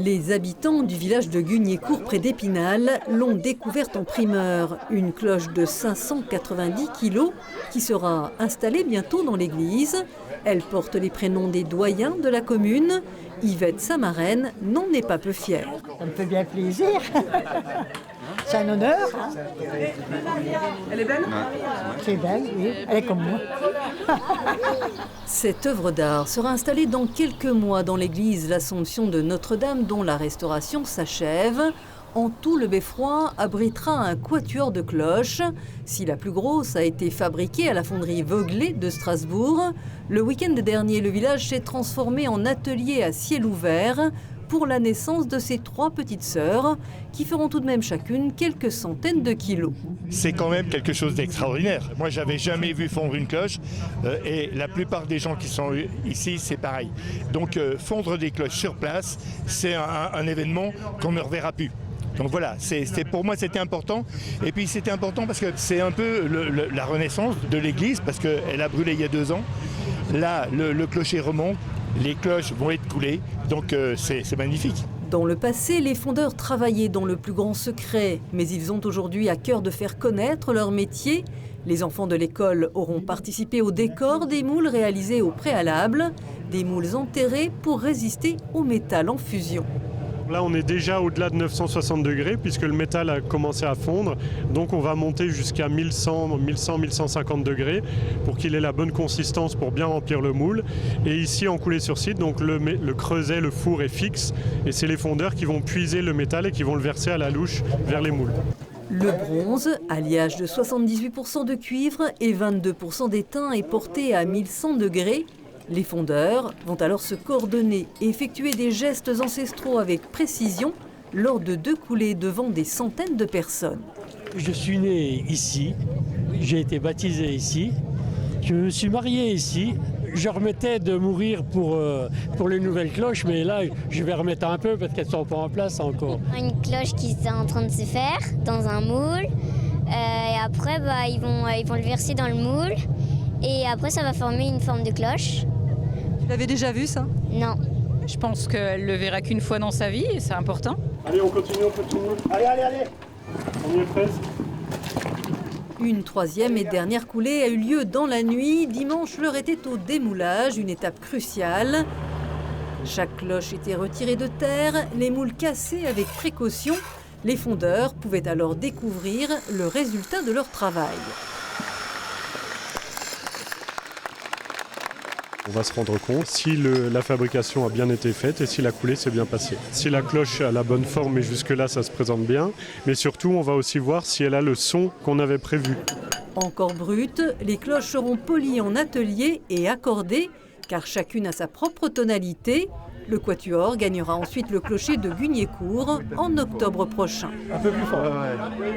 Les habitants du village de Guignécourt près d'Épinal l'ont découverte en primeur. Une cloche de 590 kilos qui sera installée bientôt dans l'église. Elle porte les prénoms des doyens de la commune. Yvette, sa marraine, n'en est pas peu fière. Ça me fait bien plaisir. C'est un honneur. Hein. Elle est belle ? C'est belle, oui. Elle est comme moi. Cette œuvre d'art sera installée dans quelques mois dans l'église l'Assomption de Notre-Dame dont la restauration s'achève. En tout, le beffroi abritera un quatuor de cloches. Si la plus grosse a été fabriquée à la fonderie Vogelé de Strasbourg, le week-end dernier, le village s'est transformé en atelier à ciel ouvert pour la naissance de ses 3 petites sœurs, qui feront tout de même chacune quelques centaines de kilos. C'est quand même quelque chose d'extraordinaire. Moi, j'avais jamais vu fondre une cloche, et la plupart des gens qui sont ici, c'est pareil. Donc, fondre des cloches sur place, c'est un événement qu'on ne reverra plus. Donc voilà, pour moi c'était important. Et puis c'était important parce que c'est un peu la renaissance de l'église, parce qu'elle a brûlé il y a 2 ans. Là, le clocher remonte, les cloches vont être coulées, donc c'est magnifique. Dans le passé, les fondeurs travaillaient dans le plus grand secret, mais ils ont aujourd'hui à cœur de faire connaître leur métier. Les enfants de l'école auront participé au décor des moules réalisés au préalable, des moules enterrés pour résister au métal en fusion. Là, on est déjà au-delà de 960 degrés puisque le métal a commencé à fondre. Donc, on va monter jusqu'à 1100-1150 degrés pour qu'il ait la bonne consistance pour bien remplir le moule. Et ici, en coulée sur site, donc le creuset, le four est fixe. Et c'est les fondeurs qui vont puiser le métal et qui vont le verser à la louche vers les moules. Le bronze, alliage de 78% de cuivre et 22% d'étain, est porté à 1100 degrés. Les fondeurs vont alors se coordonner et effectuer des gestes ancestraux avec précision lors de 2 coulées devant des centaines de personnes. Je suis né ici, j'ai été baptisé ici, je me suis marié ici. Je remettais de mourir pour les nouvelles cloches, mais là, je vais remettre un peu parce qu'elles ne sont pas en place encore. Une cloche qui est en train de se faire dans un moule. Et après, ils vont le verser dans le moule. Et après, ça va former une forme de cloche. Tu l'avais déjà vu ça ? Non. Je pense qu'elle le verra qu'une fois dans sa vie et c'est important. Allez, on continue. Allez. On y est presque. Une 3e et dernière coulée a eu lieu dans la nuit. Dimanche, l'heure était au démoulage, une étape cruciale. Chaque cloche était retirée de terre, les moules cassés avec précaution. Les fondeurs pouvaient alors découvrir le résultat de leur travail. On va se rendre compte si la fabrication a bien été faite et si la coulée s'est bien passée. Si la cloche a la bonne forme et jusque-là ça se présente bien, mais surtout on va aussi voir si elle a le son qu'on avait prévu. Encore brutes, les cloches seront polies en atelier et accordées, car chacune a sa propre tonalité. Le quatuor gagnera ensuite le clocher de Guignécourt en octobre prochain. Un peu plus fort. Ouais.